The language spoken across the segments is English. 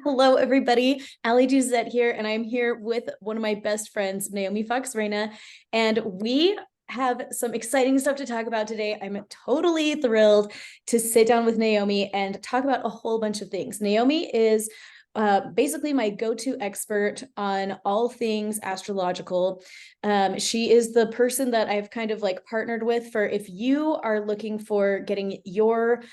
Hello, everybody. Ali Duzette here, and I'm here with one of my best friends, Naomi Fox Reyna, and we have some exciting stuff to talk about today. I'm totally thrilled to sit down with Naomi and talk about a whole bunch of things. Naomi is basically my go-to expert on all things astrological. She is the person that I've kind of like partnered with for if you are looking for getting your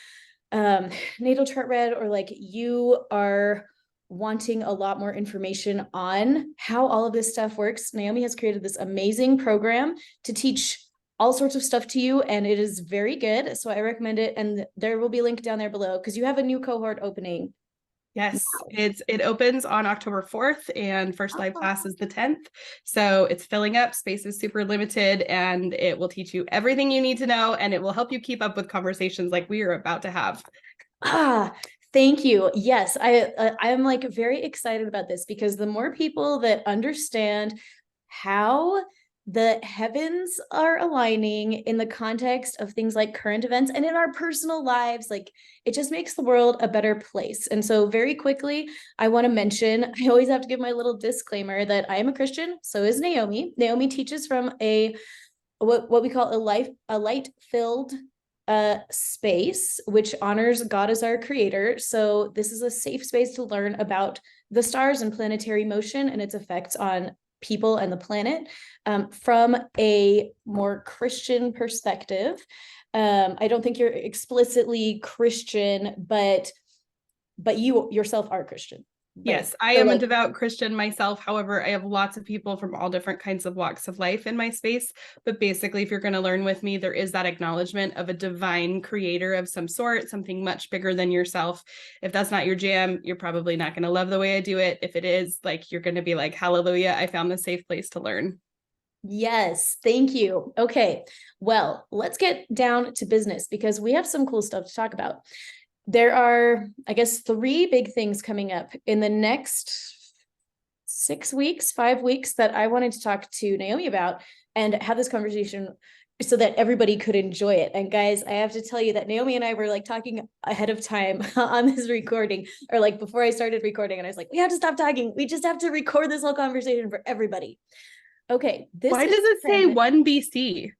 natal chart read, or like you are wanting a lot more information on how all of this stuff works. Naomi has created this amazing program to teach all sorts of stuff to you, and it is very good. So I recommend it. And there will be a link down there below because you have a new cohort opening. Yes, it opens on October 4th and first live class is the 10th. So it's filling up, space is super limited, and it will teach you everything you need to know, and it will help you keep up with conversations like we are about to have. Thank you. Yes, I'm like very excited about this because the more people that understand how the heavens are aligning in the context of things like current events and in our personal lives, like it just makes the world a better place. And so very quickly, I want to mention, I always have to give my little disclaimer that I am a Christian, so is Naomi. Naomi teaches from what we call a light-filled space, which honors God as our creator. So this is a safe space to learn about the stars and planetary motion and its effects on people and the planet from a more Christian perspective. I don't think you're explicitly Christian, but you yourself are Christian. Yes, I am a devout Christian myself. However, I have lots of people from all different kinds of walks of life in my space. But basically, if you're going to learn with me, there is that acknowledgement of a divine creator of some sort, something much bigger than yourself. If that's not your jam, you're probably not going to love the way I do it. If it is, like, you're going to be like, hallelujah, I found the safe place to learn. Yes, thank you. Okay, well, let's get down to business because we have some cool stuff to talk about. There are, I guess, 3 big things coming up in the next 6 weeks, 5 weeks that I wanted to talk to Naomi about and have this conversation so that everybody could enjoy it. And guys, I have to tell you that Naomi and I were like talking ahead of time on this recording, or like before I started recording, and I was like, we have to stop talking. We just have to record this whole conversation for everybody. Okay. Why does it say 1 BC?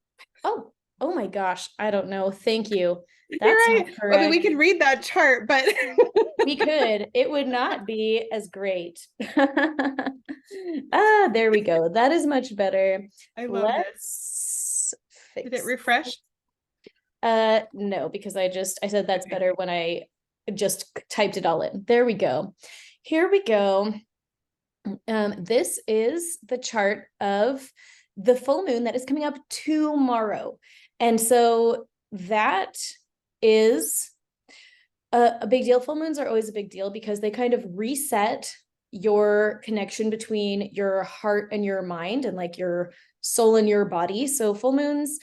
Oh my gosh. I don't know. Thank you. That's right. I mean, we could read that chart, but we could. It would not be as great. There we go. That is much better. I love this. Did it refresh? No, because I said that's better when I just typed it all in. There we go. Here we go. This is the chart of the full moon that is coming up tomorrow. And so that is a big deal. Full moons are always a big deal because they kind of reset your connection between your heart and your mind and like your soul and your body. So full moons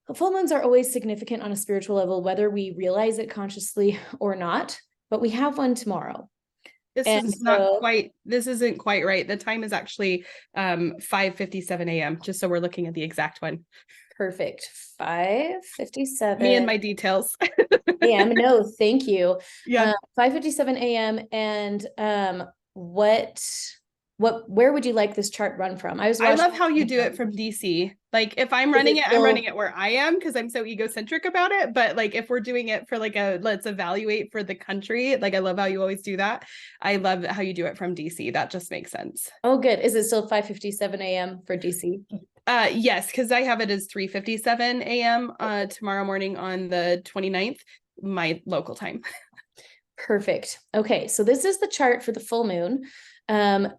are always significant on a spiritual level, whether we realize it consciously or not, but we have one tomorrow. This isn't quite right. The time is actually 5:57 a.m. just so we're looking at the exact one. Perfect. 5:57. Me and my details. a.m. No, thank you. Yeah. 5:57 a.m. And where would you like this chart run from? I love how you do it from DC. Like if I'm running it, I'm running it where I am because I'm so egocentric about it. But like if we're doing it for like let's evaluate for the country, like I love how you always do that. I love how you do it from DC. That just makes sense. Oh, good. Is it still 5:57 a.m. for DC? Yes, because I have it as 3:57 a.m. Tomorrow morning on the 29th, my local time. Perfect. Okay, so this is the chart for the full moon,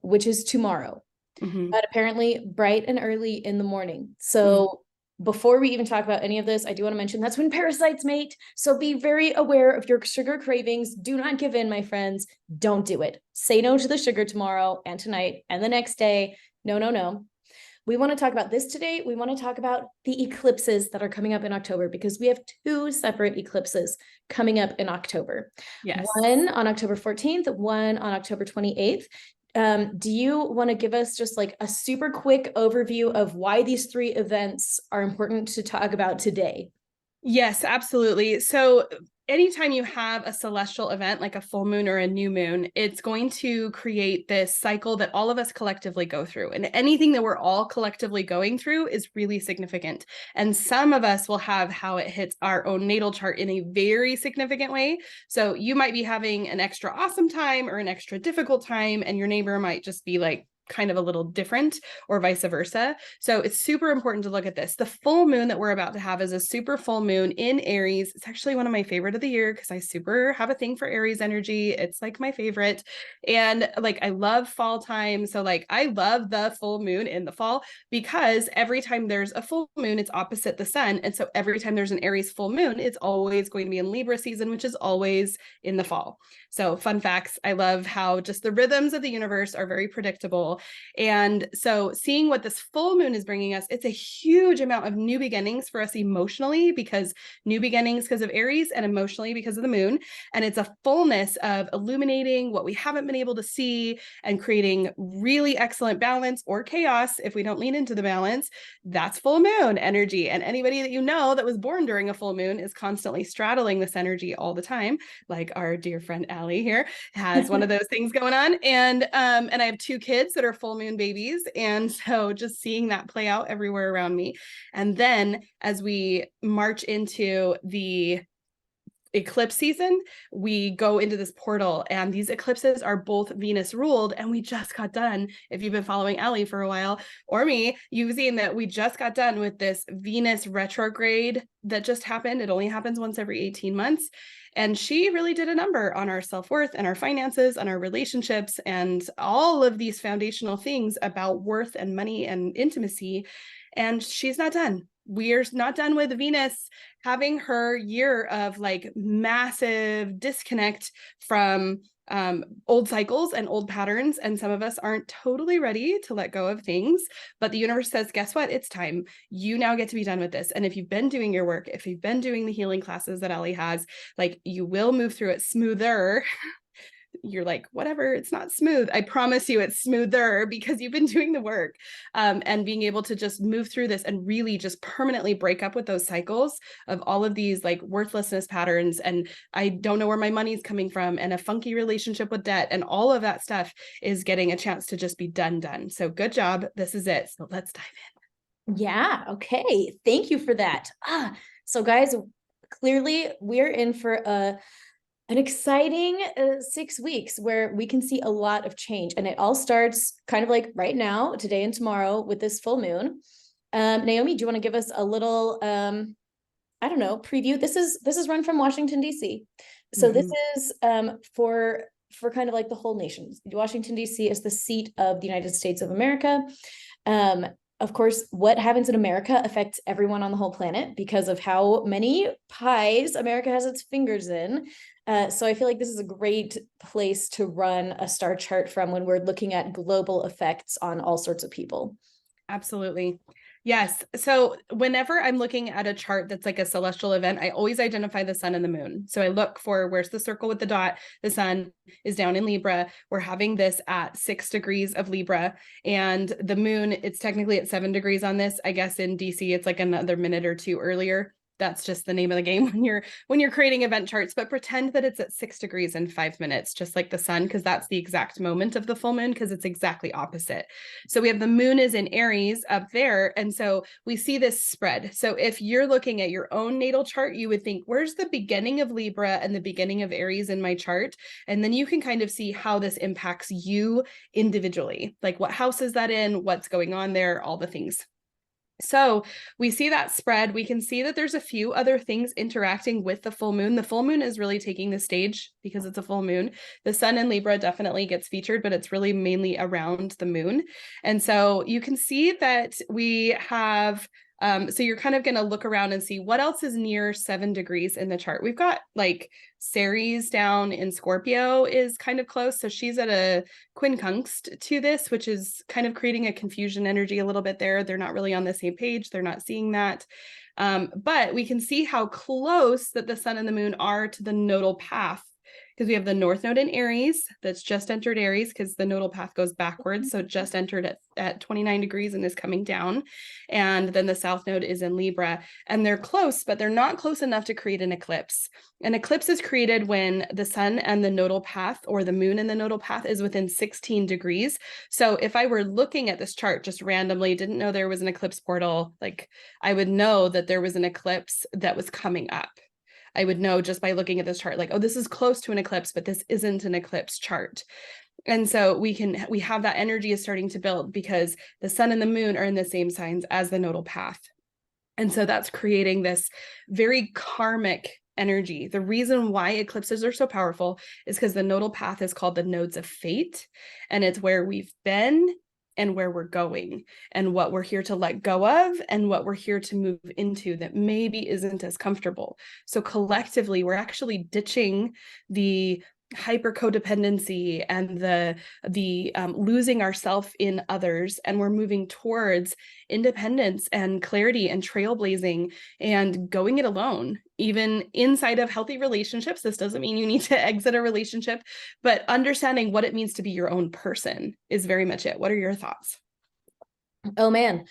which is tomorrow. But apparently bright and early in the morning. So before we even talk about any of this, I do want to mention that's when parasites mate. So be very aware of your sugar cravings. Do not give in, my friends. Don't do it. Say no to the sugar tomorrow and tonight and the next day. No, no, no. We want to talk about this today. We want to talk about the eclipses that are coming up in October because we have 2 separate eclipses coming up in October. Yes. One on October 14th, one on October 28th. Do you want to give us just like a super quick overview of why these 3 events are important to talk about today? Yes, absolutely. So anytime you have a celestial event like a full moon or a new moon, it's going to create this cycle that all of us collectively go through. And anything that we're all collectively going through is really significant. And some of us will have how it hits our own natal chart in a very significant way. So you might be having an extra awesome time or an extra difficult time, and your neighbor might just be like, kind of a little different, or vice versa. So it's super important to look at this. The full moon that we're about to have is a super full moon in Aries. It's actually one of my favorite of the year because I super have a thing for Aries energy. It's like my favorite. And like I love fall time. So like I love the full moon in the fall because every time there's a full moon, it's opposite the sun. And so every time there's an Aries full moon, it's always going to be in Libra season, which is always in the fall. So fun facts. I love how just the rhythms of the universe are very predictable. And so seeing what this full moon is bringing us, it's a huge amount of new beginnings for us emotionally, because new beginnings because of Aries, and emotionally because of the moon. And it's a fullness of illuminating what we haven't been able to see and creating really excellent balance or chaos if we don't lean into the balance. That's full moon energy. And anybody that you know that was born during a full moon is constantly straddling this energy all the time. Like our dear friend Allie here has one of those things going on. And I have 2 kids that are full moon babies. And so just seeing that play out everywhere around me. And then as we march into the eclipse season, we go into this portal, and these eclipses are both Venus ruled. And we just got done, if you've been following Ellie for a while, or me, you've seen that we just got done with this Venus retrograde that just happened. It only happens once every 18 months. And she really did a number on our self-worth and our finances and our relationships and all of these foundational things about worth and money and intimacy. And she's not done. We're not done with Venus having her year of like massive disconnect from old cycles and old patterns. And some of us aren't totally ready to let go of things, but the universe says, guess what? It's time. You now get to be done with this. And if you've been doing your work, if you've been doing the healing classes that Ellie has, like you will move through it smoother. You're like, whatever, it's not smooth. I promise you it's smoother because you've been doing the work, and being able to just move through this and really just permanently break up with those cycles of all of these like worthlessness patterns. And I don't know where my money's coming from, and a funky relationship with debt, and all of that stuff is getting a chance to just be done. So good job. This is it. So let's dive in. Yeah. Okay. Thank you for that. So guys, clearly we're in for an exciting 6 weeks where we can see a lot of change. And it all starts kind of like right now, today and tomorrow, with this full moon. Naomi, do you want to give us a little, I don't know, preview? This is run from Washington, D.C. So this is for kind of like the whole nation. Washington, D.C. is the seat of the United States of America. Of course, what happens in America affects everyone on the whole planet because of how many pies America has its fingers in. So I feel like this is a great place to run a star chart from when we're looking at global effects on all sorts of people. Absolutely. Yes. So whenever I'm looking at a chart that's like a celestial event, I always identify the sun and the moon. So I look for where's the circle with the dot. The sun is down in Libra. We're having this at 6 degrees of Libra, and the moon, it's technically at 7 degrees on this. I guess in DC, it's like another minute or 2 earlier. That's just the name of the game when you're creating event charts, but pretend that it's at 6 degrees and 5 minutes, just like the sun, because that's the exact moment of the full moon, because it's exactly opposite. So we have the moon is in Aries up there. And so we see this spread. So if you're looking at your own natal chart, you would think, where's the beginning of Libra and the beginning of Aries in my chart? And then you can kind of see how this impacts you individually. Like what house is that in? What's going on there? All the things. So we see that spread. We can see that there's a few other things interacting with the full moon. The full moon is really taking the stage because it's a full moon. The sun in Libra definitely gets featured, but it's really mainly around the moon. And so you can see that we have so you're kind of going to look around and see what else is near 7 degrees in the chart. We've got like Ceres down in Scorpio is kind of close. So she's at a quincunx to this, which is kind of creating a confusion energy a little bit there. They're not really on the same page. They're not seeing that. But we can see how close that the sun and the moon are to the nodal path because we have the North Node in Aries that's just entered Aries because the nodal path goes backwards. So it just entered at 29 degrees and is coming down. And then the South Node is in Libra, and they're close, but they're not close enough to create an eclipse. An eclipse is created when the sun and the nodal path, or the moon and the nodal path, is within 16 degrees. So if I were looking at this chart just randomly, didn't know there was an eclipse portal, like I would know that there was an eclipse that was coming up. I would know just by looking at this chart, like, oh, this is close to an eclipse, but this isn't an eclipse chart. And so we have that energy is starting to build because the sun and the moon are in the same signs as the nodal path. And so that's creating this very karmic energy. The reason why eclipses are so powerful is because the nodal path is called the nodes of fate, and it's where we've been and where we're going and what we're here to let go of and what we're here to move into that maybe isn't as comfortable. So collectively, we're actually ditching the hyper codependency and the losing ourselves in others, and we're moving towards independence and clarity and trailblazing and going it alone, even inside of healthy relationships. This doesn't mean you need to exit a relationship, but understanding what it means to be your own person is very much it. What are your thoughts? Oh man.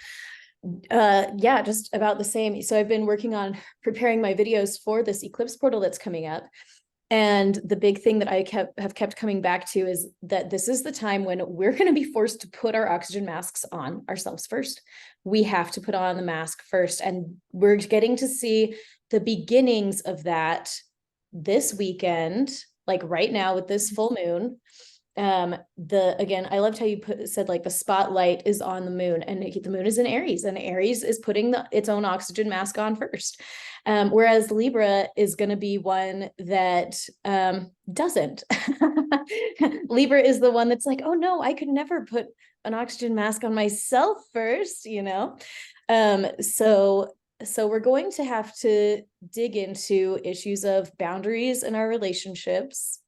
Yeah, just about the same. So I've been working on preparing my videos for this eclipse portal that's coming up. And the big thing that I have kept coming back to is that this is the time when we're going to be forced to put our oxygen masks on ourselves first. We have to put on the mask first. And we're getting to see the beginnings of that this weekend, like right now with this full moon. Again, I loved how you said like the spotlight is on the moon, and the moon is in Aries, and Aries is putting its own oxygen mask on first. Whereas Libra is going to be one that doesn't. Libra is the one that's like, oh no, I could never put an oxygen mask on myself first, you know? So we're going to have to dig into issues of boundaries in our relationships.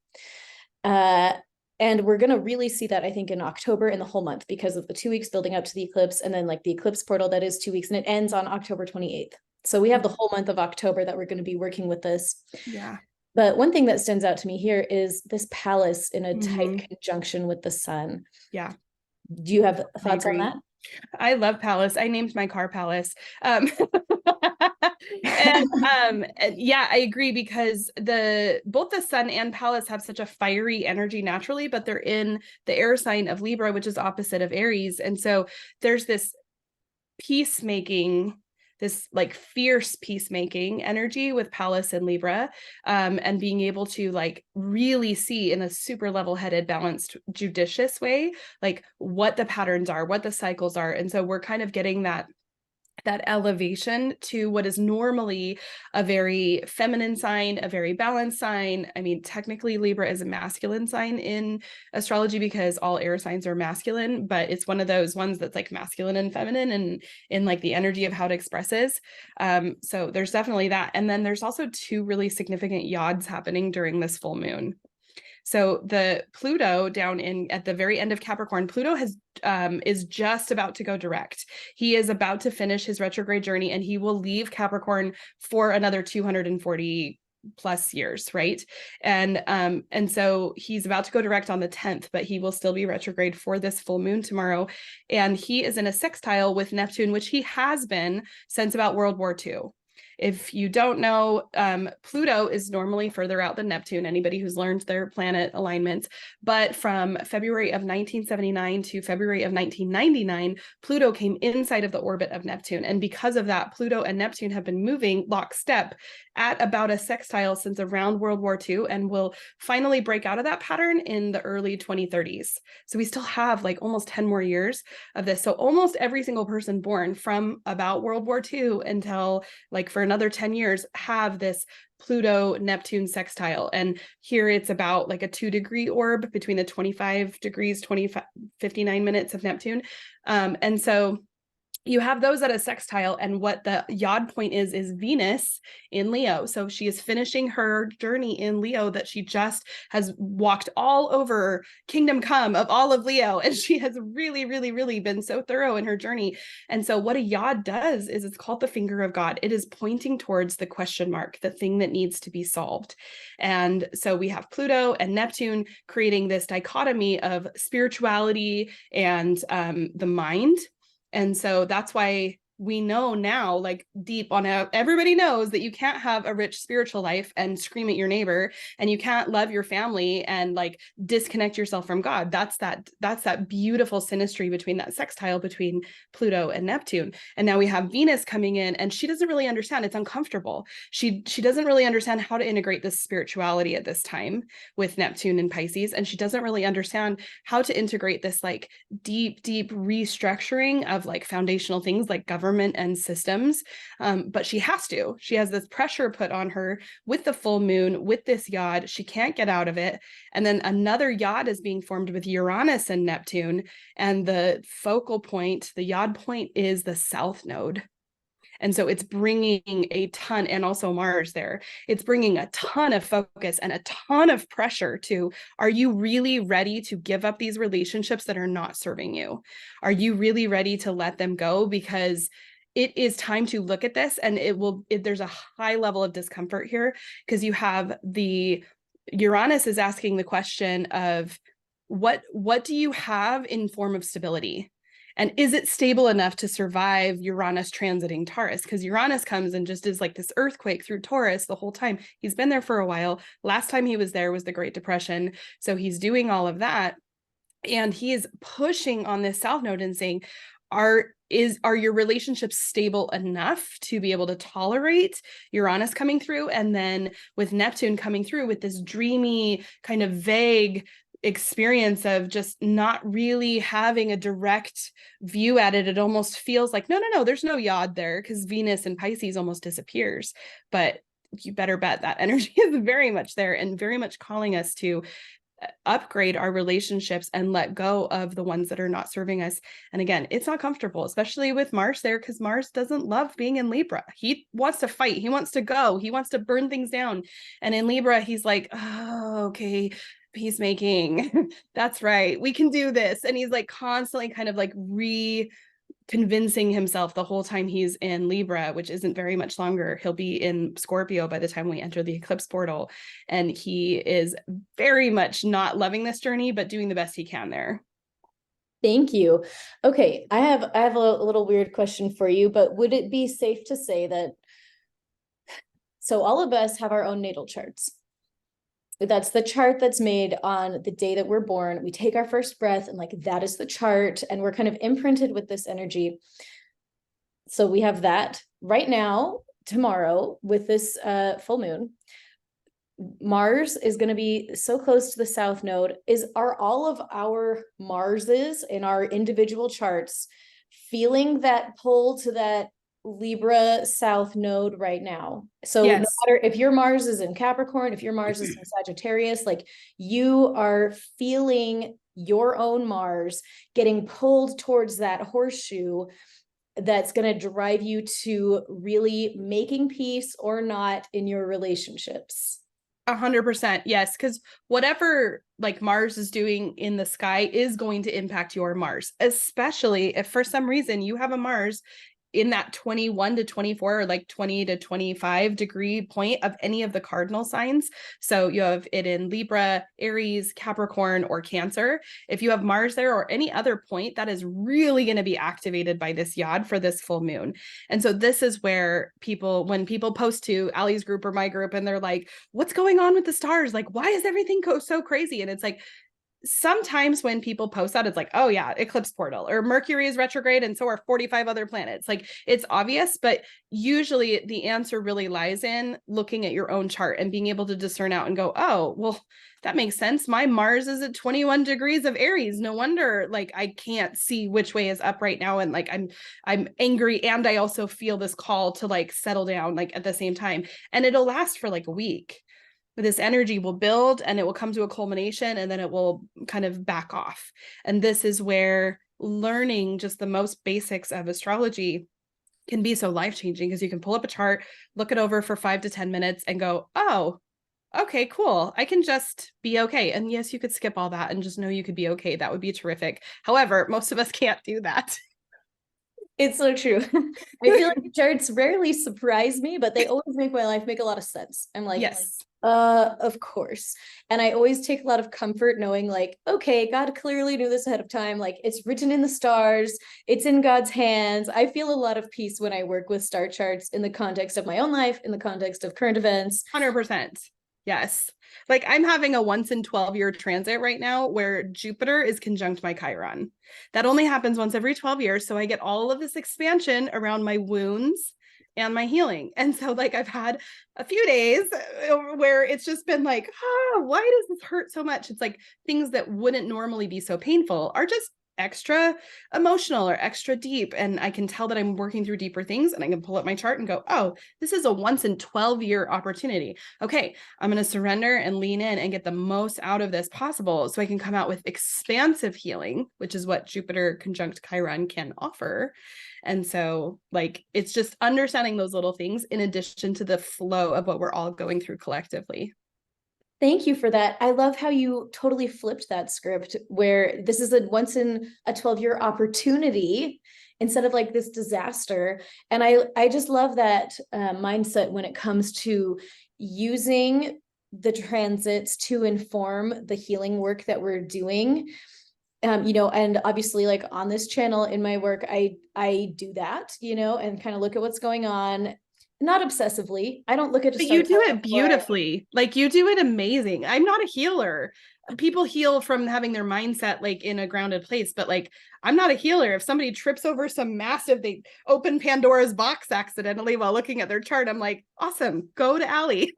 And we're going to really see that, I think, in October and the whole month because of the 2 weeks building up to the eclipse, and then like the eclipse portal that is 2 weeks, and it ends on October 28th. So we have the whole month of October that we're going to be working with this. Yeah. But one thing that stands out to me here is this palace in a tight conjunction with the sun. Yeah. Do you have thoughts on that? I love Palace. I named my car Palace. And yeah, I agree, because both the sun and Palace have such a fiery energy naturally, but they're in the air sign of Libra, which is opposite of Aries. And so there's this peacemaking, this like fierce peacemaking energy with Palace and Libra, and being able to like really see in a super level-headed, balanced, judicious way, like what the patterns are, what the cycles are. And so we're kind of getting that elevation to what is normally a very feminine sign, a very balanced sign. I mean, technically Libra is a masculine sign in astrology because all air signs are masculine, but it's one of those ones that's like masculine and feminine and in like the energy of how it expresses. So there's definitely that. And then there's also two really significant yods happening during this full moon. So the Pluto down at the very end of Capricorn, Pluto is just about to go direct. He is about to finish his retrograde journey, and he will leave Capricorn for another 240 plus years, right? And so he's about to go direct on the 10th, but he will still be retrograde for this full moon tomorrow. And he is in a sextile with Neptune, which he has been since about World War II. If you don't know, Pluto is normally further out than Neptune, anybody who's learned their planet alignments. But from February of 1979 to February of 1999, Pluto came inside of the orbit of Neptune. And because of that, Pluto and Neptune have been moving lockstep at about a sextile since around World War II, and will finally break out of that pattern in the early 2030s. So we still have like almost 10 more years of this. So almost every single person born from about World War II until like for another 10 years have this Pluto Neptune sextile. And here it's about like a 2-degree orb between the 25 degrees, 59 minutes of Neptune. And so you have those at a sextile, and what the yod point is Venus in Leo. So she is finishing her journey in Leo that she just has walked all over kingdom come of all of Leo, and she has really, really, really been so thorough in her journey. And so what a yod does is it's called the finger of God. It is pointing towards the question mark, the thing that needs to be solved. And so we have Pluto and Neptune creating this dichotomy of spirituality and the mind. And so that's why we know now, like deep on out, everybody knows that you can't have a rich spiritual life and scream at your neighbor, and you can't love your family and like disconnect yourself from God. That's that beautiful synastry between that sextile between Pluto and Neptune. And now we have Venus coming in, and she doesn't really understand. It's uncomfortable. She doesn't really understand how to integrate this spirituality at this time with Neptune and Pisces, and she doesn't really understand how to integrate this like deep restructuring of like foundational things like government and systems. But she has this pressure put on her with the full moon, with this yod. She can't get out of it. And then another yod is being formed with Uranus and Neptune. And the focal point, the yod point, is the south node. And so it's bringing a ton, and also Mars there, it's bringing a ton of focus and a ton of pressure to, are you really ready to give up these relationships that are not serving you? Are you really ready to let them go? Because it is time to look at this, and there's a high level of discomfort here, because you have the Uranus is asking the question of what do you have in form of stability? And is it stable enough to survive Uranus transiting Taurus? Because Uranus comes and just is like this earthquake through Taurus the whole time. He's been there for a while. Last time he was there was the Great Depression. So he's doing all of that. And he is pushing on this south node and saying, are your relationships stable enough to be able to tolerate Uranus coming through? And then with Neptune coming through with this dreamy, kind of vague experience of just not really having a direct view at it. It almost feels like, no, there's no yod there, because Venus and Pisces almost disappears. But you better bet that energy is very much there and very much calling us to upgrade our relationships and let go of the ones that are not serving us. And again, it's not comfortable, especially with Mars there, because Mars doesn't love being in Libra. He wants to fight. He wants to go. He wants to burn things down. And in Libra, he's like, oh, okay, peacemaking. That's right. We can do this. And he's like constantly kind of like convincing himself the whole time he's in Libra, which isn't very much longer. He'll be in Scorpio by the time we enter the eclipse portal. And he is very much not loving this journey, but doing the best he can there. Thank you. Okay, I have a little weird question for you, but would it be safe to say that, so all of us have our own natal charts? That's the chart that's made on the day that we're born. We take our first breath, and like that is the chart, and we're kind of imprinted with this energy. So we have that right now. Tomorrow with this full moon, Mars is going to be so close to the south node. Are all of our Marses in our individual charts feeling that pull to that Libra south node right now? So yes. No matter if your Mars is in Capricorn, if your Mars is in Sagittarius, like you are feeling your own Mars getting pulled towards that horseshoe that's going to drive you to really making peace or not in your relationships. 100%. Yes. Because whatever like Mars is doing in the sky is going to impact your Mars, especially if for some reason you have a Mars in that 21 to 24 or like 20 to 25 degree point of any of the cardinal signs. So you have it in Libra, Aries, Capricorn, or Cancer. If you have Mars there or any other point, that is really going to be activated by this yod for this full moon. And so this is where when people post to Ali's group or my group and they're like, what's going on with the stars? Like, why is everything so crazy? And it's like, sometimes when people post that, it's like, oh yeah, eclipse portal, or Mercury is retrograde and so are 45 other planets. Like it's obvious, but usually the answer really lies in looking at your own chart and being able to discern out and go, oh, well, that makes sense. My Mars is at 21 degrees of Aries. No wonder like I can't see which way is up right now. And like I'm angry, and I also feel this call to like settle down like at the same time. And it'll last for like a week. This energy will build and it will come to a culmination, and then it will kind of back off. And this is where learning just the most basics of astrology can be so life-changing, because you can pull up a chart, look it over for 5 to 10 minutes and go, oh, okay, cool. I can just be okay. And yes, you could skip all that and just know you could be okay. That would be terrific. However, most of us can't do that. It's so true. I feel like charts rarely surprise me, but they always make my life make a lot of sense. I'm like, Yes. of course. And I always take a lot of comfort knowing like, okay, God clearly knew this ahead of time. Like it's written in the stars, it's in God's hands. I feel a lot of peace when I work with star charts in the context of my own life, in the context of current events. 100%. Yes. Like I'm having a once in 12-year transit right now where Jupiter is conjunct my Chiron. That only happens once every 12 years. So I get all of this expansion around my wounds and my healing. And so like I've had a few days where it's just been like, oh, why does this hurt so much? It's like things that wouldn't normally be so painful are just extra emotional or extra deep. And I can tell that I'm working through deeper things, and I can pull up my chart and go, oh, this is a once in 12-year opportunity. Okay, I'm going to surrender and lean in and get the most out of this possible so I can come out with expansive healing, which is what Jupiter conjunct Chiron can offer. And so like, it's just understanding those little things in addition to the flow of what we're all going through collectively. Thank you for that. I love how you totally flipped that script where this is a once in a 12-year opportunity instead of like this disaster. And I just love that mindset when it comes to using the transits to inform the healing work that we're doing. And obviously like on this channel in my work, I do that, and kind of look at what's going on. Not obsessively. I don't look at a But you do it before beautifully. Like you do it amazing. I'm not a healer. People heal from having their mindset like in a grounded place, but like I'm not a healer. If somebody trips over some massive, they open Pandora's box accidentally while looking at their chart, I'm like, awesome, go to Allie.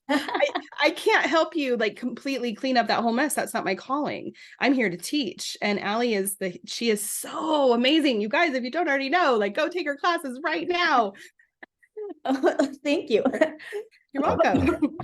I can't help you like completely clean up that whole mess. That's not my calling. I'm here to teach. And Allie she is so amazing. You guys, if you don't already know, like go take her classes right now. Thank you. You're welcome.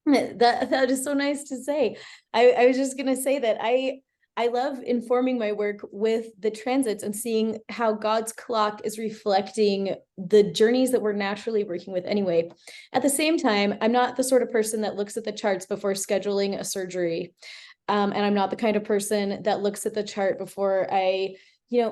That is so nice to say. I was just gonna say that I love informing my work with the transits and seeing how God's clock is reflecting the journeys that we're naturally working with anyway. At the same time, I'm not the sort of person that looks at the charts before scheduling a surgery. And I'm not the kind of person that looks at the chart before I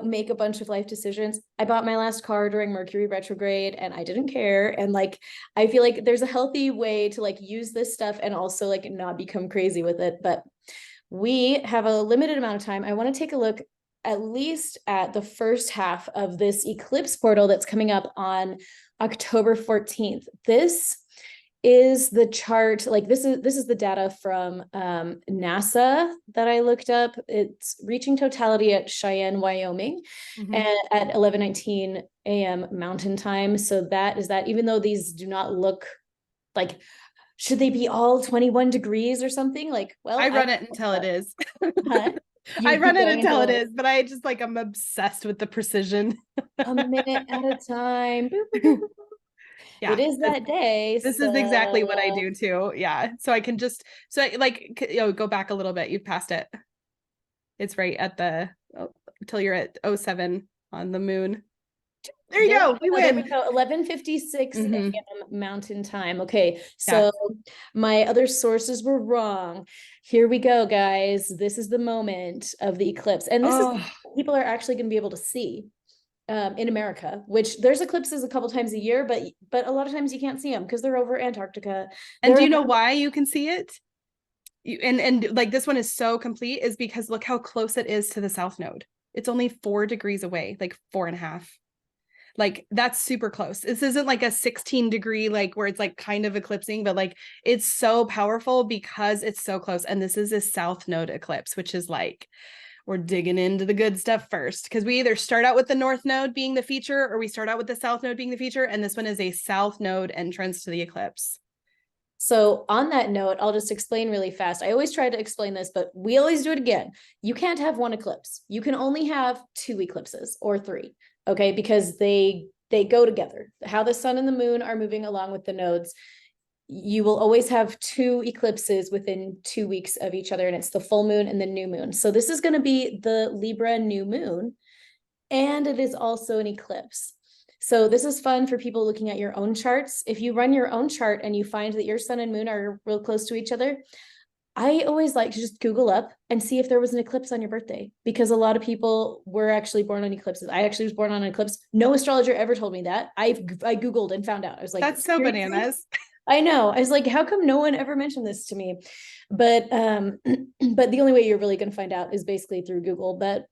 make a bunch of life decisions. I bought my last car during Mercury retrograde and I didn't care. And like, I feel like there's a healthy way to like use this stuff and also like not become crazy with it. But we have a limited amount of time. I want to take a look at least at the first half of this eclipse portal that's coming up on October 14th. This is the chart, like this is the data from NASA that I looked up. It's reaching totality at Cheyenne, Wyoming, and at 11:19 a.m. Mountain Time. So that is that, even though these do not look like, should they be all 21 degrees or something? Like, well, I run it until it is. Huh? I run it until it is, but I just like, I'm obsessed with the precision. A minute at a time. Yeah, it is that day. This is exactly what I do too. Yeah. So I can just, go back a little bit. You've passed it. It's right at until you're at 07 on the moon. There you go. We win. There we go. 11:56 a.m. Mountain Time. Okay. So my other sources were wrong. Here we go, guys. This is the moment of the eclipse. And this is people are actually going to be able to see in America, which there's eclipses a couple times a year, but a lot of times you can't see them because they're over Antarctica. And do you know why you can see it? And like this one is so complete is because look how close it is to the South Node. It's only 4 degrees away, like 4.5. Like that's super close. This isn't like a 16 degree, like where it's like kind of eclipsing, but like it's so powerful because it's so close. And this is a South Node eclipse, which is like, we're digging into the good stuff first, because we either start out with the North Node being the feature or we start out with the South Node being the feature. And this one is a South Node entrance to the eclipse. So on that note, I'll just explain really fast. I always try to explain this, but we always do it again. You can't have one eclipse. You can only have 2 eclipses or 3, okay? Because they go together. How the sun and the moon are moving along with the nodes. you will always have two eclipses within 2 weeks of each other, and it's the full moon and the new moon. So this is going to be the Libra new moon, and it is also an eclipse. So this is fun for people looking at your own charts. If you run your own chart and you find that your sun and moon are real close to each other, I always like to just Google up and see if there was an eclipse on your birthday, because a lot of people were actually born on eclipses. I actually was born on an eclipse. No astrologer ever told me that. I Googled and found out. I was like, That's so seriously? bananas. I know. I was like, how come no one ever mentioned this to me? But but the only way you're really going to find out is basically through Google. But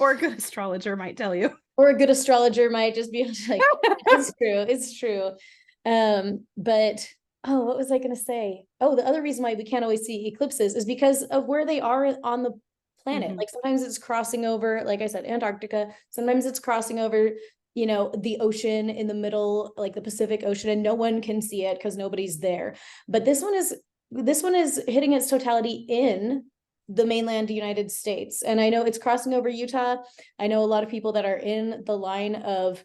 or a good astrologer might tell you. Or a good astrologer might just be like, it's true, it's true. But oh, what was I going to say? Oh, the other reason why we can't always see eclipses is because of where they are on the planet. Mm-hmm. Like sometimes it's crossing over, like I said, Antarctica. Sometimes it's crossing over, the ocean in the middle, like the Pacific Ocean, and no one can see it because nobody's there. But this one is hitting its totality in the mainland United States. And I know it's crossing over Utah. I know a lot of people that are in the line of,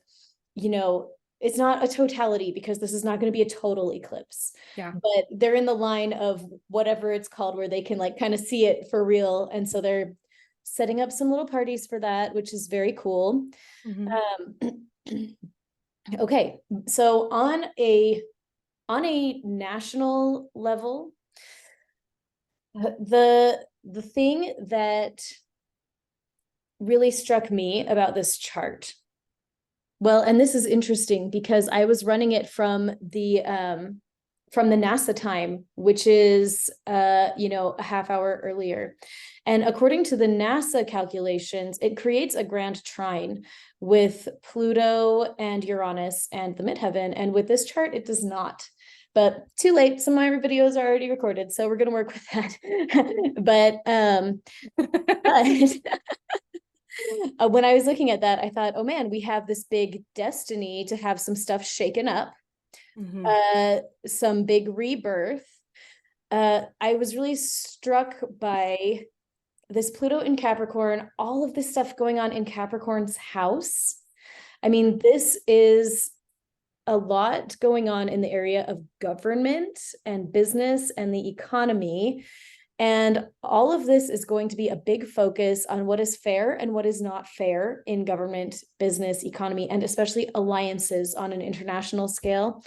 it's not a totality because this is not going to be a total eclipse. Yeah. But they're in the line of whatever it's called, where they can like kind of see it for real. And so they're setting up some little parties for that, which is very cool. Mm-hmm. Okay. So on a national level, the thing that really struck me about this chart, well, and this is interesting because I was running it from the NASA time, which is a half hour earlier. And according to the NASA calculations, it creates a grand trine with Pluto and Uranus and the midheaven. And with this chart, it does not. But too late. Some of my videos are already recorded, so we're going to work with that. but when I was looking at that, I thought, oh man, we have this big destiny to have some stuff shaken up, some big rebirth. I was really struck by this Pluto in Capricorn, all of this stuff going on in Capricorn's house. I mean, this is a lot going on in the area of government and business and the economy. And all of this is going to be a big focus on what is fair and what is not fair in government, business, economy, and especially alliances on an international scale.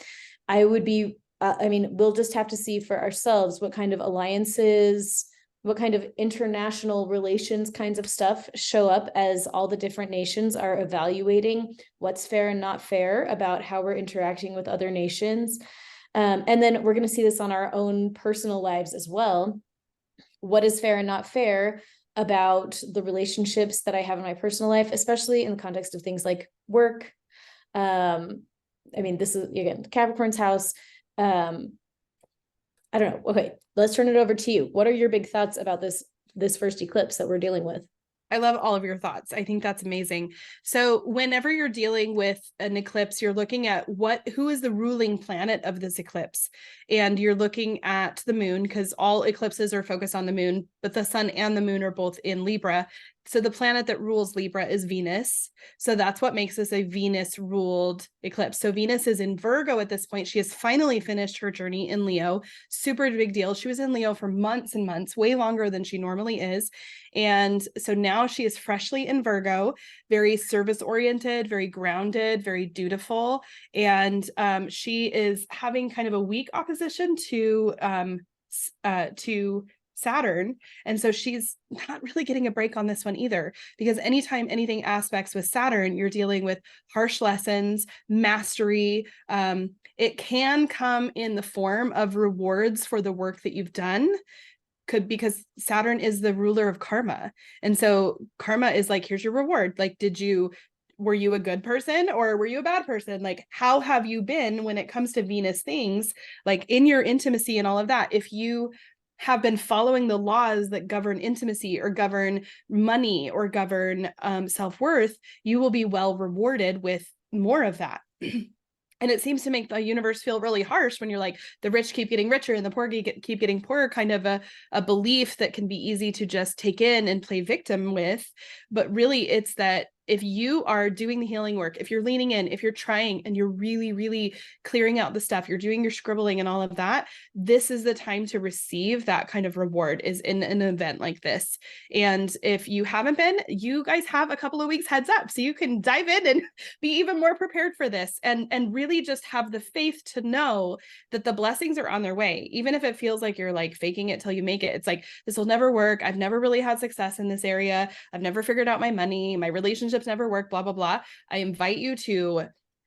We'll just have to see for ourselves what kind of alliances, what kind of international relations kinds of stuff show up as all the different nations are evaluating what's fair and not fair about how we're interacting with other nations. And then we're going to see this on our own personal lives as well. What is fair and not fair about the relationships that I have in my personal life, especially in the context of things like work. This is, again, Capricorn's house. I don't know. Okay, let's turn it over to you. What are your big thoughts about this first eclipse that we're dealing with? I love all of your thoughts. I think that's amazing. So whenever you're dealing with an eclipse, you're looking at who is the ruling planet of this eclipse. And you're looking at the moon, because all eclipses are focused on the moon, but the sun and the moon are both in Libra. So the planet that rules Libra is Venus. So that's what makes this a Venus ruled eclipse. So Venus is in Virgo at this point. She has finally finished her journey in Leo. Super big deal. She was in Leo for months and months, way longer than she normally is. And so now she is freshly in Virgo, very service oriented, very grounded, very dutiful. And she is having kind of a weak opposition to Saturn. And so she's not really getting a break on this one either, because anytime anything aspects with Saturn, you're dealing with harsh lessons, mastery. It can come in the form of rewards for the work that you've done, because Saturn is the ruler of karma. And so karma is like, here's your reward. Like, were you a good person or were you a bad person? Like, how have you been when it comes to Venus things, like in your intimacy and all of that? If you have been following the laws that govern intimacy or govern money or govern self-worth, you will be well rewarded with more of that. And it seems to make the universe feel really harsh when you're like, the rich keep getting richer and the poor keep getting poorer, kind of a belief that can be easy to just take in and play victim with. But really, it's that if you are doing the healing work, if you're leaning in, if you're trying and you're really, really clearing out the stuff, you're doing your scribbling and all of that, this is the time to receive that kind of reward, is in an event like this. And if you haven't been, you guys have a couple of weeks heads up, so you can dive in and be even more prepared for this, and really just have the faith to know that the blessings are on their way. Even if it feels like you're like faking it till you make it, it's like, this will never work. I've never really had success in this area. I've never figured out my money. My relationships never work, blah, blah, blah. I invite you to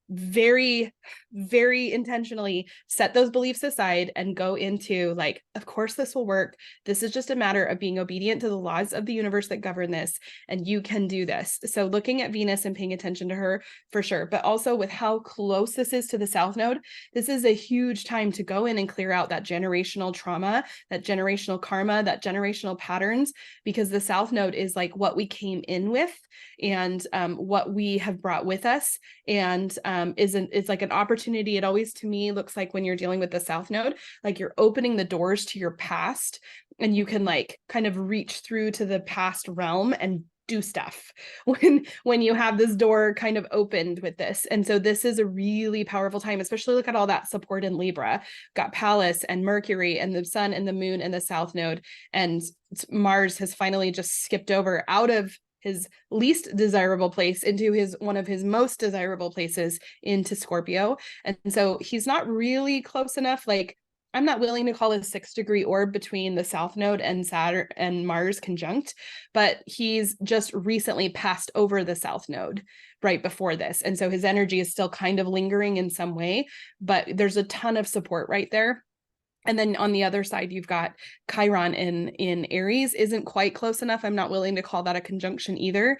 very, very intentionally set those beliefs aside and go into like, of course this will work. This is just a matter of being obedient to the laws of the universe that govern this, and you can do this. So looking at Venus and paying attention to her for sure, but also with how close this is to the South Node, this is a huge time to go in and clear out that generational trauma, that generational karma, that generational patterns, because the South Node is like what we came in with, and what we have brought with us, and is like an opportunity. It always, to me, looks like when you're dealing with the South Node, like you're opening the doors to your past, and you can like kind of reach through to the past realm and do stuff when you have this door kind of opened with this. And so this is a really powerful time, especially look at all that support in Libra. Got Pallas and Mercury and the Sun and the Moon and the South Node, and Mars has finally just skipped over out of his least desirable place into one of his most desirable places, into Scorpio. And so he's not really close enough. Like, I'm not willing to call a 6-degree orb between the South Node and Saturn and Mars conjunct, but he's just recently passed over the South Node right before this. And so his energy is still kind of lingering in some way, but there's a ton of support right there. And then on the other side, you've got Chiron in Aries, isn't quite close enough. I'm not willing to call that a conjunction either.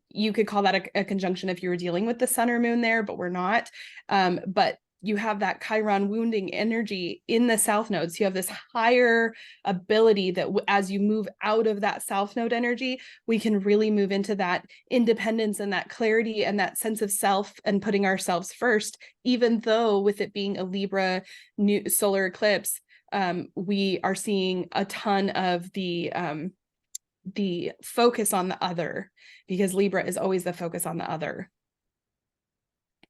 You could call that a conjunction if you were dealing with the Sun or Moon there, but we're not. But you have that Chiron wounding energy in the South Node. So you have this higher ability that as you move out of that South Node energy, we can really move into that independence and that clarity and that sense of self and putting ourselves first, even though with it being a Libra new solar eclipse, we are seeing a ton of the focus on the other, because Libra is always the focus on the other.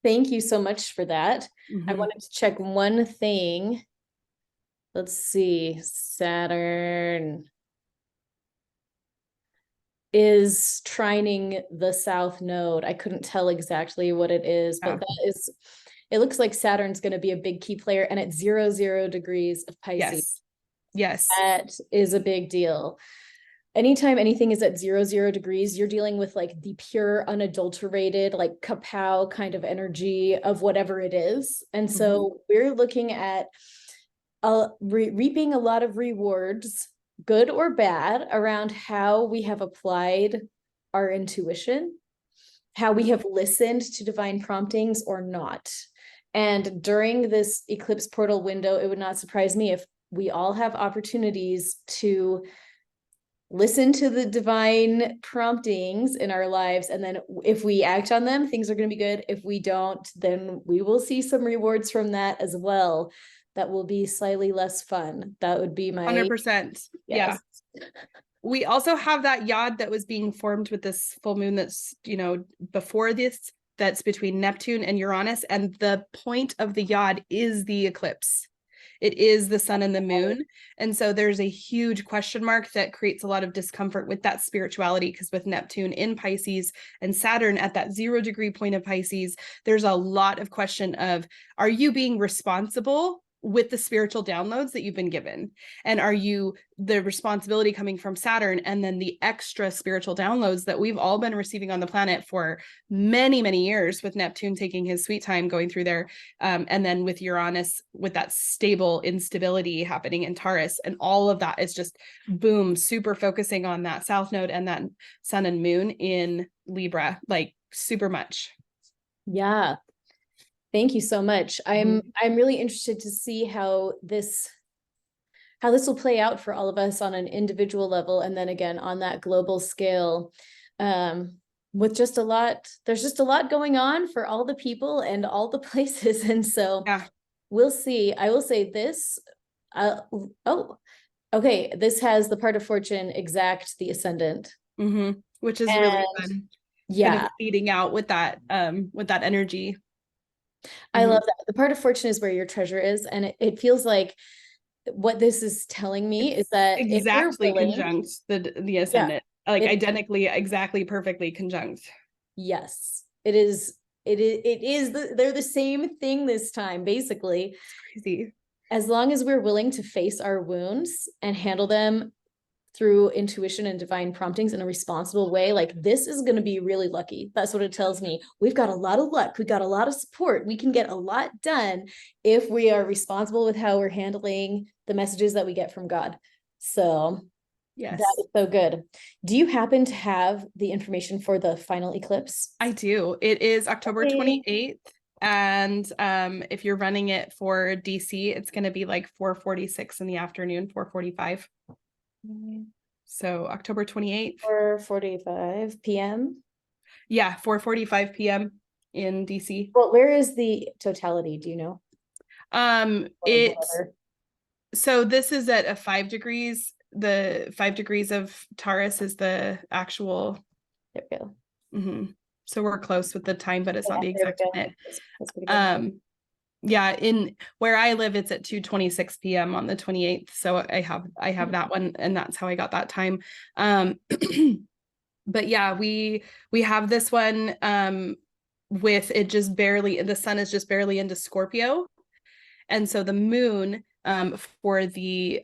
Thank you so much for that. I Mhm. wanted to check one thing. Let's see. Saturn is trining the South Node. I couldn't tell exactly what it is, but it looks like Saturn's going to be a big key player, and at 0 degrees of Pisces. Yes. That is a big deal. Anytime anything is at 0 degrees, you're dealing with like the pure, unadulterated, like kapow kind of energy of whatever it is. And so we're looking at reaping a lot of rewards, good or bad, around how we have applied our intuition, how we have listened to divine promptings or not. And during this eclipse portal window, it would not surprise me if we all have opportunities to listen to the divine promptings in our lives, and then if we act on them, things are going to be good. If we don't, then we will see some rewards from that as well. That will be slightly less fun. That would be my 100%. Yeah. We also have that yod that was being formed with this full moon that's, before this, that's between Neptune and Uranus. And the point of the yod is the eclipse. It is the sun and the moon. And so there's a huge question mark that creates a lot of discomfort with that spirituality, because with Neptune in Pisces and Saturn at that 0 degree point of Pisces, there's a lot of question of, are you being responsible with the spiritual downloads that you've been given? And are you the responsibility coming from Saturn, and then the extra spiritual downloads that we've all been receiving on the planet for many, many years, with Neptune taking his sweet time going through there. And then with Uranus, with that stable instability happening in Taurus, and all of that is just boom, super focusing on that South Node and that Sun and Moon in Libra, like super much. Yeah. Thank you so much. I'm really interested to see how this will play out for all of us on an individual level, and then again on that global scale. With just there's just a lot going on for all the people and all the places. And so we'll see. I will say this. This has the part of fortune exact the ascendant. Which is really fun. kind of Yeah, leading out with that energy. I love that. The part of fortune is where your treasure is. And it feels like what this is telling me is that if we're Exactly willing, conjunct the yeah, ascendant, like it, identically, exactly, perfectly conjunct. yes, it is. They're the same thing this time, basically. It's crazy. As long as we're willing to face our wounds and handle them through intuition and divine promptings in a responsible way, like this is going to be really lucky. That's what it tells me. We've got a lot of luck. We got a lot of support. We can get a lot done if we are responsible with how we're handling the messages that we get from God. So that Yes, is so good. Do you happen to have the information for the final eclipse? I do. It is October Okay. 28th. And if you're running it for DC, it's going to be like 4:46 in the afternoon, 4:45. So October 28th. 4:45 p.m. Yeah, 4:45 p.m. in DC. Well, where is the totality? Do you know? Or It whatever. so this is at a 5 degrees. The 5 degrees of Taurus is the actual. There we go. Mhm. So we're close with the time, but it's not Yeah, the there we exact go. minute. That's pretty good. Yeah, in where I live, it's at 2:26 p.m. on the 28th. So I have that one, and that's how I got that time. Um, but yeah, we have this one with it just barely, the sun is just barely into Scorpio. And so the moon for the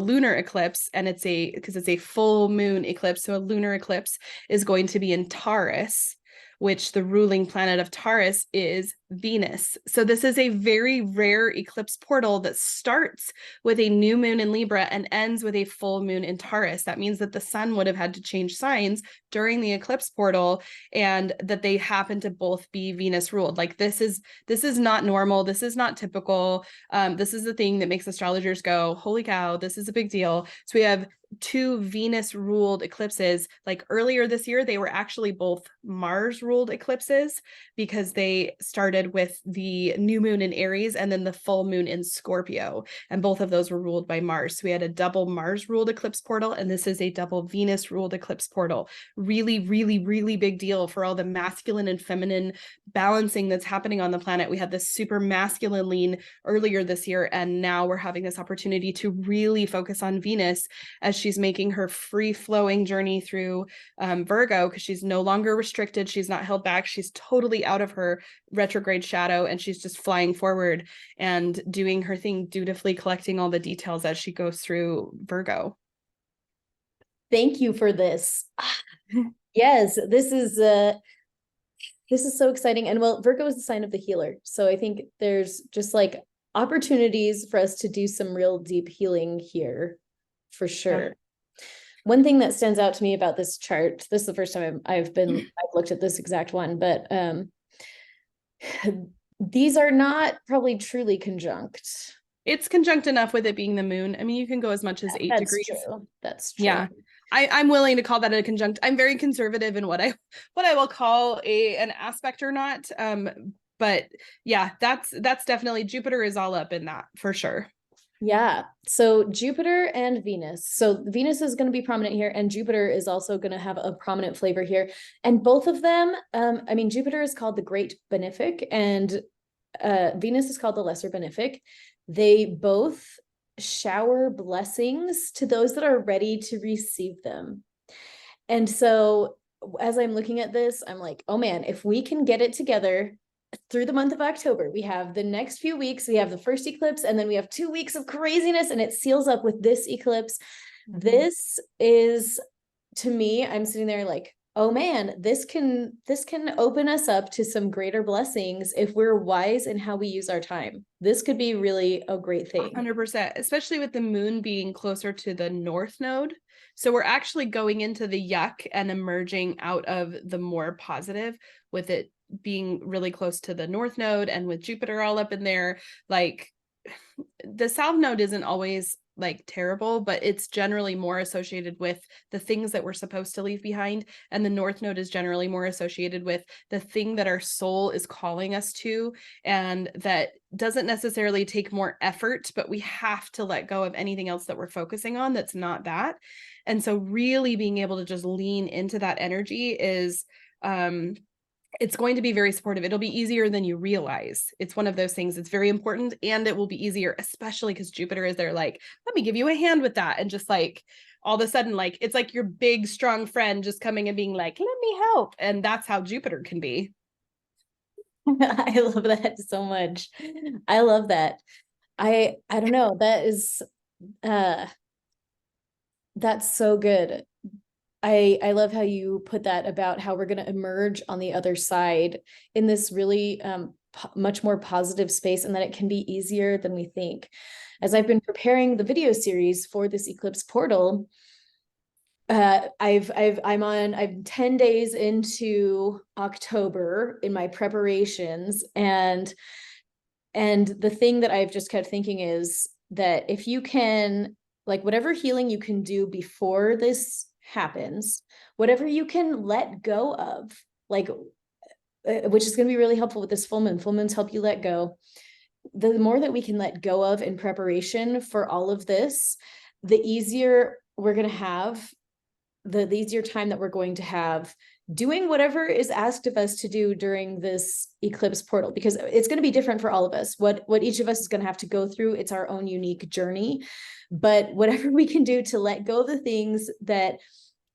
lunar eclipse, and because it's a full moon eclipse, so a lunar eclipse is going to be in Taurus, which the ruling planet of Taurus is Venus. So this is a very rare eclipse portal that starts with a new moon in Libra and ends with a full moon in Taurus. That means that the sun would have had to change signs during the eclipse portal, and that they happen to both be Venus ruled. Like this is not normal. This is not typical. This is the thing that makes astrologers go, holy cow, this is a big deal. So we have two Venus ruled eclipses. Like earlier this year, they were actually both Mars ruled eclipses, because they started with the new moon in Aries and then the full moon in Scorpio. And both of those were ruled by Mars. So we had a double Mars ruled eclipse portal, and this is a double Venus ruled eclipse portal. Really, really, really big deal for all the masculine and feminine balancing that's happening on the planet. We had this super masculine lean earlier this year, and now we're having this opportunity to really focus on Venus as she's making her free flowing journey through Virgo, because she's no longer restricted. She's not held back. She's totally out of her retrograde shadow, and she's just flying forward and doing her thing, dutifully collecting all the details as she goes through Virgo. Thank you for this. Yes, this is so exciting. And well, Virgo is the sign of the healer. So I think there's just like opportunities for us to do some real deep healing here for sure. Yeah. One thing that stands out to me about this chart, this is the first time I've looked at this exact one, but these are not probably truly conjunct. It's conjunct enough with it being the moon. I mean, you can go as much as 8 degrees. True. That's true. Yeah. I'm willing to call that a conjunct. I'm very conservative in what I will call an aspect or not. But yeah, that's definitely, Jupiter is all up in that for sure. Yeah. So Jupiter and Venus. So Venus is going to be prominent here, and Jupiter is also going to have a prominent flavor here. And both of them, I mean, Jupiter is called the Great Benefic, and Venus is called the Lesser Benefic. They both shower blessings to those that are ready to receive them. And so as I'm looking at this, I'm like, oh man, if we can get it together through the month of October, we have the next few weeks, we have the first eclipse, and then we have 2 weeks of craziness, and it seals up with this eclipse. This is, to me, I'm sitting there like, oh man, this can open us up to some greater blessings if we're wise in how we use our time. This could be really a great thing. 100%, especially with the moon being closer to the north node. So we're actually going into the yuck and emerging out of the more positive, with it being really close to the north node, and with Jupiter all up in there. Like, the south node isn't always like terrible, but it's generally more associated with the things that we're supposed to leave behind. And the north node is generally more associated with the thing that our soul is calling us to, and that doesn't necessarily take more effort, but we have to let go of anything else that we're focusing on that's not that. And so really being able to just lean into that energy is it's going to be very supportive. It'll be easier than you realize. It's one of those things. It's very important, and it will be easier, especially because Jupiter is there, like, let me give you a hand with that. And just like all of a sudden, like, it's like your big, strong friend just coming and being like, let me help. And that's how Jupiter can be. I love that so much. I love that. I don't know. Uh that's so good. I love how you put that about how we're going to emerge on the other side in this really much more positive space, and that it can be easier than we think. As I've been preparing the video series for this eclipse portal, I'm 10 days into October in my preparations, and the thing that I've just kept thinking is that if you can, like, whatever healing you can do before this happens, whatever you can let go of, like, which is going to be really helpful with this full moon. Full moons help you let go. The more that we can let go of in preparation for all of this, the easier we're going to have, the easier time that we're going to have doing whatever is asked of us to do during this eclipse portal, because it's going to be different for all of us. What each of us is going to have to go through, it's our own unique journey. But whatever we can do to let go of the things that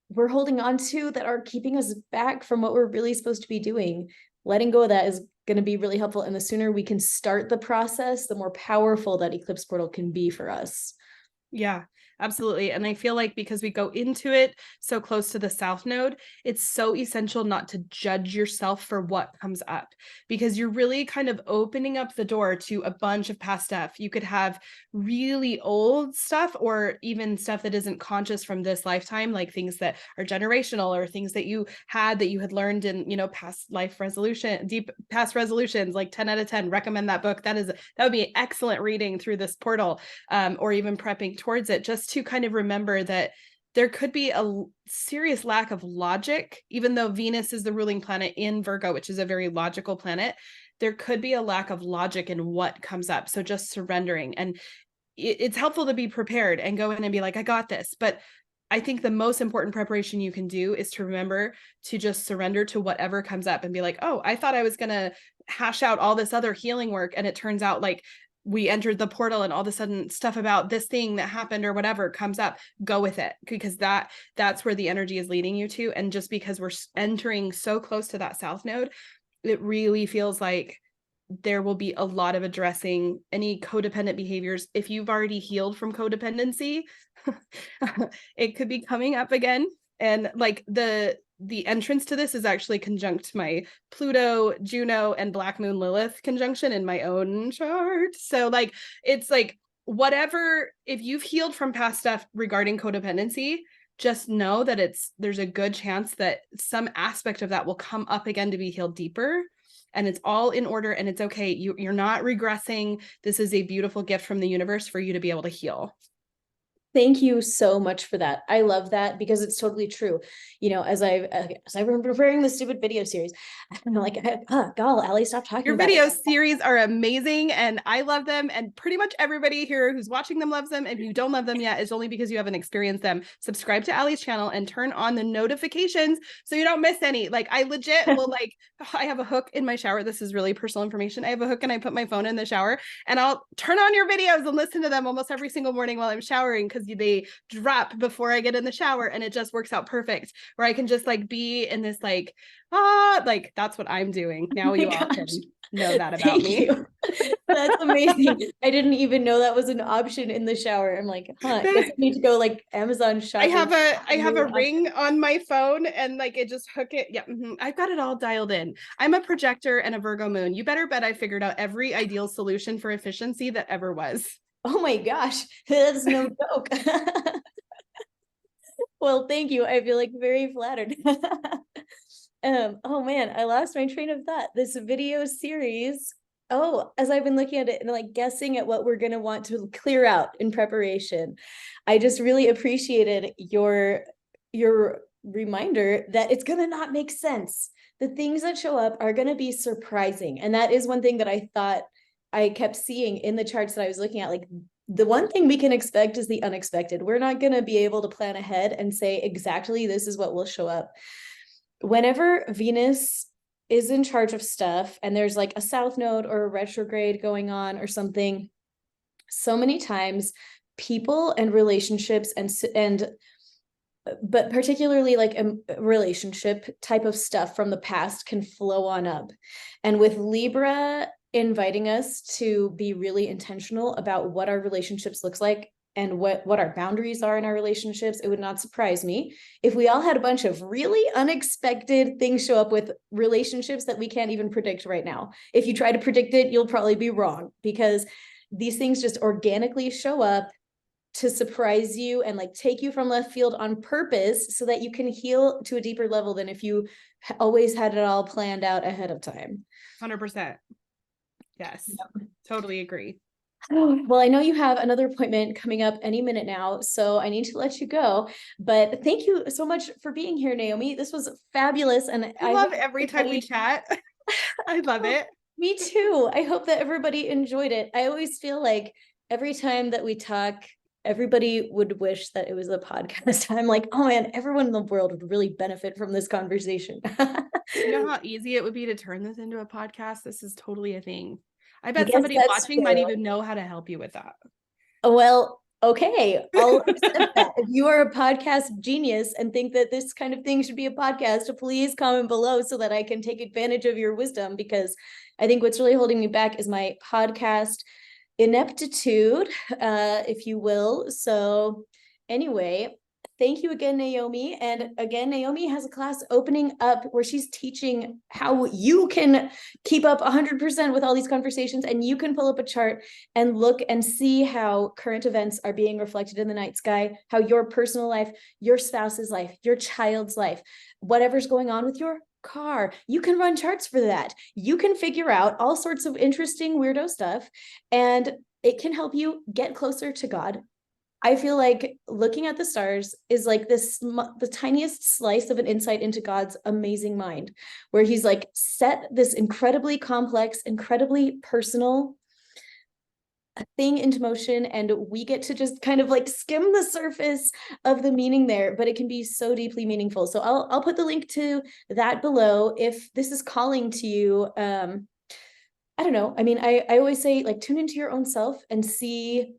we're holding on to that are keeping us back from what we're really supposed to be doing, letting go of that is going to be really helpful. And the sooner we can start the process, the more powerful that eclipse portal can be for us. Yeah, absolutely. And I feel like because we go into it so close to the south node, it's so essential not to judge yourself for what comes up, because you're really kind of opening up the door to a bunch of past stuff. You could have really old stuff, or even stuff that isn't conscious from this lifetime, like things that are generational, or things that you had learned in, past life resolution, deep past resolutions. Like 10 out of 10, recommend that book. That would be excellent reading through this portal, or even prepping towards it, just to kind of remember that there could be a serious lack of logic, even though Venus is the ruling planet in Virgo, which is a very logical planet. There could be a lack of logic in what comes up. So just surrendering. And it's helpful to be prepared and go in and be like, I got this. But I think the most important preparation you can do is to remember to just surrender to whatever comes up and be like, oh, I thought I was going to hash out all this other healing work, and it turns out like we entered the portal and all of a sudden stuff about this thing that happened or whatever comes up. Go with it, because that's where the energy is leading you to. And just because we're entering so close to that south node, it really feels like there will be a lot of addressing any codependent behaviors. If you've already healed from codependency, it could be coming up again. And like the entrance to this is actually conjunct my Pluto, Juno, and Black Moon Lilith conjunction in my own chart. So like, it's like, whatever, if you've healed from past stuff regarding codependency, just know that there's a good chance that some aspect of that will come up again to be healed deeper. And it's all in order, and it's okay. You're not regressing. This is a beautiful gift from the universe for you to be able to heal. Thank you so much for that. I love that, because it's totally true. As I've been preparing this stupid video series, I'm like, gall, Allie, stop talking Your about video it. series are amazing, and I love them, and pretty much everybody here who's watching them loves them. If you don't love them yet, it's only because you haven't experienced them. Subscribe to Allie's channel and turn on the notifications so you don't miss any. Like, I legit will like, I have a hook in my shower. This is really personal information. I have a hook and I put my phone in the shower, and I'll turn on your videos and listen to them almost every single morning while I'm showering, because they drop before I get in the shower, and it just works out perfect, where I can just like be in this like, like that's what I'm doing now. Oh You my all gosh. can know that about Thank me. you. That's amazing. I didn't even know that was an option in the shower. I'm like, I guess I need to go like Amazon shopping. I have a ring on my phone, and like it just hook it. Yeah, I've got it all dialed in. I'm a projector and a Virgo moon. You better bet I figured out every ideal solution for efficiency that ever was. Oh my gosh, that's no joke. Well, thank you. I feel like very flattered. Oh man, I lost my train of thought. This video series oh, as I've been looking at it and like guessing at what we're going to want to clear out in preparation, I just really appreciated your reminder that it's going to not make sense. The things that show up are going to be surprising. And that is one thing that I thought I kept seeing in the charts that I was looking at. Like, the one thing we can expect is the unexpected. We're not going to be able to plan ahead and say exactly this is what will show up. Whenever Venus is in charge of stuff and there's like a south node or a retrograde going on or something, so many times people and relationships and but particularly like a relationship type of stuff from the past can flow on up. And with Libra inviting us to be really intentional about what our relationships looks like and what our boundaries are in our relationships, it would not surprise me if we all had a bunch of really unexpected things show up with relationships that we can't even predict right now. If you try to predict it, you'll probably be wrong, because these things just organically show up to surprise you and like take you from left field on purpose so that you can heal to a deeper level than if you always had it all planned out ahead of time. 100%. Yes, totally agree. Oh, well, I know you have another appointment coming up any minute now, so I need to let you go. But thank you so much for being here, Naomi. This was fabulous. And I love every time we chat. I love it. Me too. I hope that everybody enjoyed it. I always feel like every time that we talk, everybody would wish that it was a podcast. I'm like, oh man, everyone in the world would really benefit from this conversation. You know how easy it would be to turn this into a podcast? This is totally a thing. I bet somebody watching might even know how to help you with that. Well, okay, I'll accept that. If you are a podcast genius and think that this kind of thing should be a podcast, please comment below so that I can take advantage of your wisdom, because I think what's really holding me back is my podcast ineptitude, if you will. So anyway, thank you again, Naomi. And again, Naomi has a class opening up where she's teaching how you can keep up 100% with all these conversations, and you can pull up a chart and look and see how current events are being reflected in the night sky, how your personal life, your spouse's life, your child's life, whatever's going on with your car, you can run charts for that. You can figure out all sorts of interesting weirdo stuff, and it can help you get closer to God. I feel like looking at the stars is like the tiniest slice of an insight into God's amazing mind, where he's like set this incredibly complex, incredibly personal thing into motion, and we get to just kind of like skim the surface of the meaning there, but it can be so deeply meaningful. So I'll put the link to that below if this is calling to you. I don't know. I mean, I always say, like, tune into your own self and see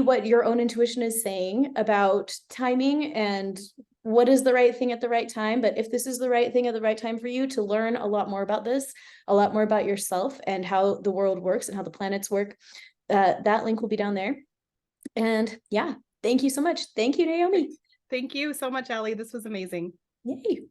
what your own intuition is saying about timing and what is the right thing at the right time. But if this is the right thing at the right time for you to learn a lot more about this, a lot more about yourself and how the world works and how the planets work, that link will be down there. And yeah, thank you so much. Thank you, Naomi. Thank you so much, Ellie. This was amazing. Yay.